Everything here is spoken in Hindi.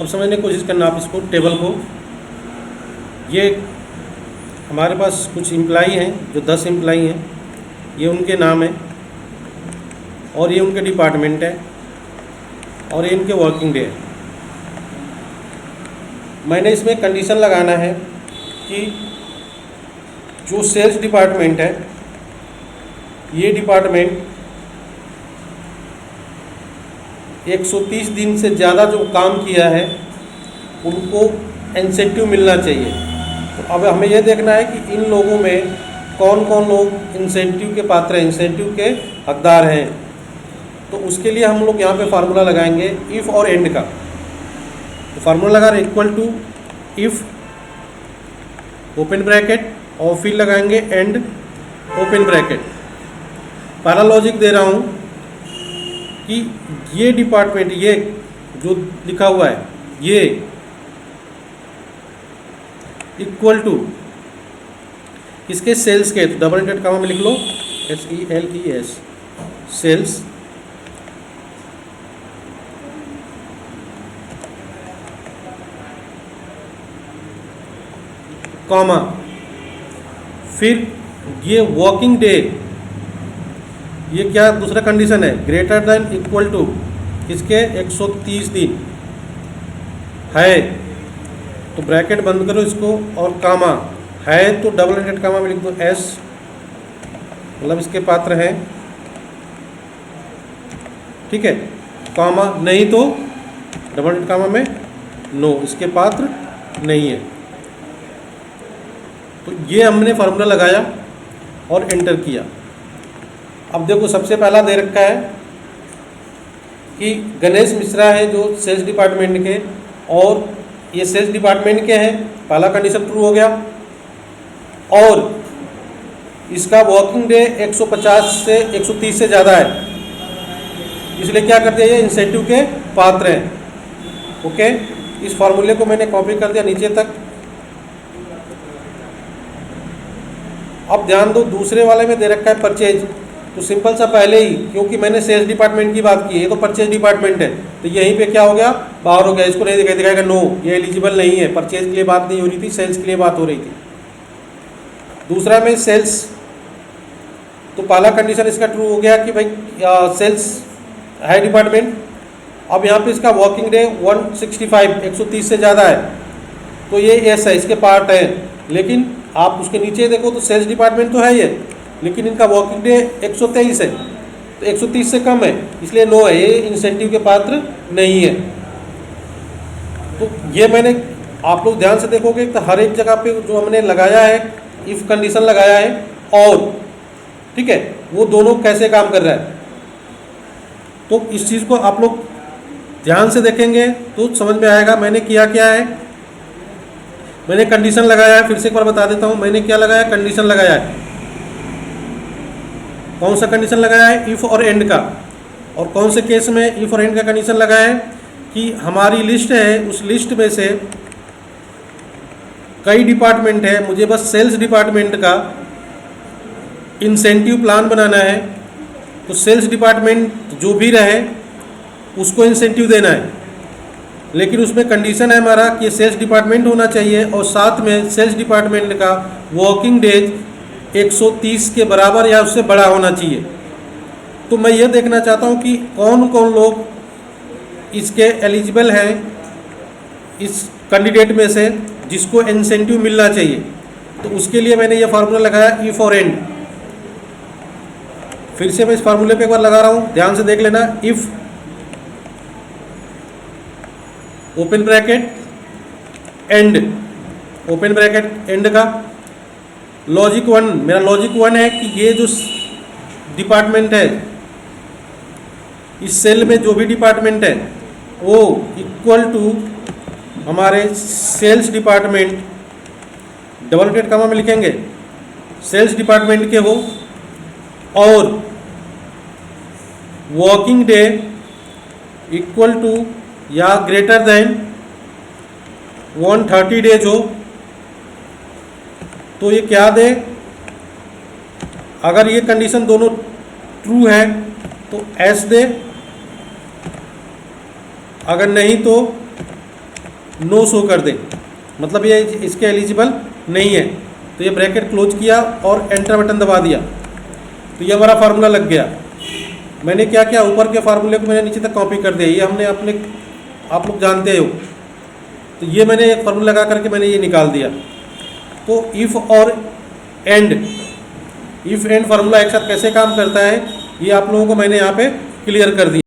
अब समझने की कोशिश करना आप इसको, टेबल को। ये हमारे पास कुछ एम्प्लाई हैं, जो 10 एम्प्लाई हैं, ये उनके नाम हैं और ये उनके डिपार्टमेंट है और ये इनके वर्किंग डे है। मैंने इसमें कंडीशन लगाना है कि जो सेल्स डिपार्टमेंट है, ये डिपार्टमेंट 130 दिन से ज़्यादा जो काम किया है उनको इंसेंटिव मिलना चाहिए। तो अब हमें यह देखना है कि इन लोगों में कौन कौन लोग इंसेंटिव के पात्र हैं, इंसेंटिव के हकदार हैं। तो उसके लिए हम लोग यहाँ पे फार्मूला लगाएंगे इफ़ और एंड का। तो फार्मूला लगा रहे equal to if open bracket और फिर लगाएंगे एंड ओपन ब्रैकेट। पहला लॉजिक दे रहा हूँ कि ये डिपार्टमेंट, ये जो लिखा हुआ है, ये इक्वल टू इसके सेल्स के, तो डबल इंडेड कामा में लिख लो SELES, सेल्स कॉमा, फिर ये वर्किंग डे, ये क्या दूसरा कंडीशन है, ग्रेटर देन इक्वल टू इसके 130 दिन है, तो ब्रैकेट बंद करो इसको और कामा है तो डबल इंडेड कामा में लिख दो S, मतलब इसके पात्र हैं, ठीक है। कामा नहीं तो डबल इंडेड कामा में नो, इसके पात्र नहीं है। तो ये हमने फार्मूला लगाया और एंटर किया। अब देखो सबसे पहला दे रखा है कि गणेश मिश्रा है जो सेल्स डिपार्टमेंट के, और ये सेल्स डिपार्टमेंट के हैं, पहला कंडीशन ट्रू हो गया। और इसका वर्किंग डे 150 से 130 से ज़्यादा है, इसलिए क्या कर दिया, ये इंसेंटिव के पात्र हैं। ओके, इस फार्मूले को मैंने कॉपी कर दिया नीचे तक। अब ध्यान दो, दूसरे वाले में दे रखा है परचेज, तो सिंपल सा पहले ही, क्योंकि मैंने सेल्स डिपार्टमेंट की बात की है, ये तो परचेज डिपार्टमेंट है, तो यहीं पे क्या हो गया, बाहर हो गया, इसको नहीं दिखाएगा नो, ये एलिजिबल नहीं है, परचेज के लिए बात नहीं हो रही थी, सेल्स के लिए बात हो रही थी। दूसरा में सेल्स, तो पहला कंडीशन इसका ट्रू हो गया कि भाई सेल्स है डिपार्टमेंट। अब यहाँ पे इसका वर्किंग डे 165 130 से ज़्यादा है, तो ये एस है, इसके पार्ट है। लेकिन आप उसके नीचे देखो तो सेल्स डिपार्टमेंट तो है ये, लेकिन इनका वर्किंग डे 123 है, तो 130 से कम है, इसलिए नो है, ये इंसेंटिव के पात्र नहीं है। तो ये मैंने, आप लोग ध्यान से देखोगे तो हर एक जगह पे जो हमने लगाया है, इफ़ कंडीशन लगाया है, और ठीक है, वो दोनों कैसे काम कर रहा है। तो इस चीज़ को आप लोग ध्यान से देखेंगे तो समझ में आएगा मैंने किया क्या है। मैंने कंडीशन लगाया है, फिर से एक बार बता देता हूँ, मैंने क्या लगाया, कंडीशन लगाया है। कौन सा कंडीशन लगाया है, इफ़ और एंड का। और कौन से केस में इफ़ और एंड का कंडीशन लगाया है कि हमारी लिस्ट है, उस लिस्ट में से कई डिपार्टमेंट है, मुझे बस सेल्स डिपार्टमेंट का इंसेंटिव प्लान बनाना है, तो सेल्स डिपार्टमेंट जो भी रहे उसको इंसेंटिव देना है। लेकिन उसमें कंडीशन है हमारा कि सेल्स डिपार्टमेंट होना चाहिए और साथ में सेल्स डिपार्टमेंट का वर्किंग डेज 130 के बराबर या उससे बड़ा होना चाहिए। तो मैं ये देखना चाहता हूँ कि कौन कौन लोग इसके एलिजिबल हैं, इस कैंडिडेट में से जिसको इंसेंटिव मिलना चाहिए। तो उसके लिए मैंने ये फार्मूला लगाया इफ़ और एंड। फिर से मैं इस फार्मूले पे एक बार लगा रहा हूँ, ध्यान से देख लेना। If open bracket and, open bracket and का लॉजिक वन, मेरा लॉजिक वन है कि ये जो डिपार्टमेंट है, इस सेल में जो भी डिपार्टमेंट है वो इक्वल टू हमारे sales department, double bracket comma में लिखेंगे, सेल्स डिपार्टमेंट के हो, और वर्किंग डे इक्वल टू या ग्रेटर देन 130 डेज हो। तो ये क्या दे, अगर ये कंडीशन दोनों ट्रू है तो एस दे, अगर नहीं तो नो शो कर दे, मतलब ये इसके एलिजिबल नहीं है। तो ये ब्रैकेट क्लोज किया और एंटर बटन दबा दिया, तो ये हमारा फार्मूला लग गया। मैंने क्या किया, ऊपर के फार्मूले को मैंने नीचे तक कॉपी कर दिया, ये हमने अपने, आप लोग जानते हो। तो ये मैंने एक फार्मूला लगा करके मैंने ये निकाल दिया। तो इफ़ और एंड, इफ़ एंड फार्मूला एक साथ कैसे काम करता है ये आप लोगों को मैंने यहाँ पे क्लियर कर दिया।